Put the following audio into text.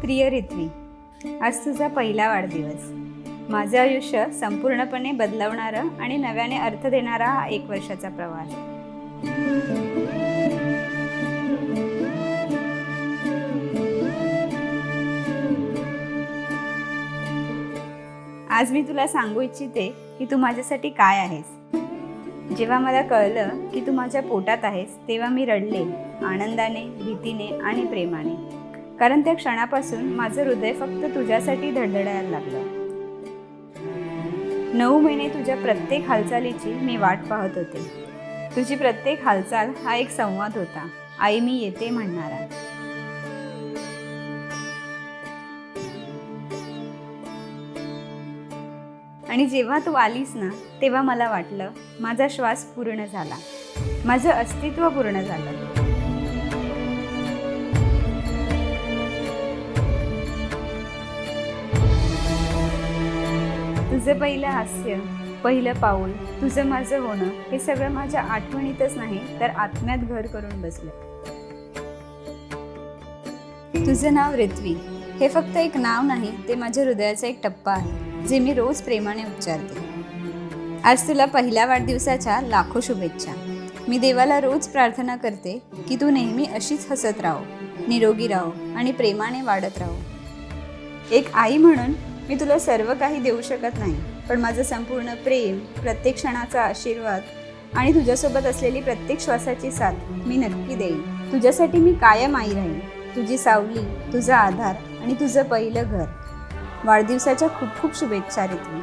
प्रिय रित्वी, आज तुझा पहिला वाढदिवस. माझं आयुष्य संपूर्णपणे बदलवणारा आणि नव्याने अर्थ देणारा हा 1 वर्षाचा प्रवास. आज मी तुला सांगू इच्छिते की तू माझ्यासाठी काय आहेस. जेव्हा मला कळलं की तू माझ्या पोटात आहेस तेव्हा मी रडले, आनंदाने, भीतीने आणि प्रेमाने. कारण त्या क्षणापासून माझं हृदय फक्त तुझ्यासाठी धडधडायला लागलं. 9 महिने तुझ्या प्रत्येक हालचालीची मी वाट पाहत होते. तुझी प्रत्येक हालचाल हा एक संवाद होता, आई मी येते म्हणणारा. आणि जेव्हा तू आलीस ना, तेव्हा मला वाटलं माझा श्वास पूर्ण झाला, माझं अस्तित्व पूर्ण झालं. तुझं पहिलं हास्य, पहिलं पाऊल, तुझं माझं होणं, हे सगळं माझ्या आठवणीतच नाही तर आत्म्यात घर करून बसलं. तुझं नाव रित्वी हे फक्त एक नाव नाही, ते माझ्या हृदयाचा एक टप्पा आहे, जे मी रोज प्रेमाने उच्चारते. आज तुला पहिल्या वाढदिवसाच्या लाखो शुभेच्छा. मी देवाला रोज प्रार्थना करते की तू नेहमी अशीच हसत राहो, निरोगी राहो आणि प्रेमाने वाढत राहो. एक आई म्हणून मी तुला सर्व काही देऊ शकत नाही, पण माझं संपूर्ण प्रेम, प्रत्येक क्षणाचा आशीर्वाद आणि तुझ्यासोबत असलेली प्रत्येक श्वासाची साथ मी नक्की देईन. तुझ्यासाठी मी कायम आई राहीन, तुझी सावली, तुझा आधार आणि तुझं पहिलं घर. वाढदिवसाच्या खूप खूप शुभेच्छा रित्वी.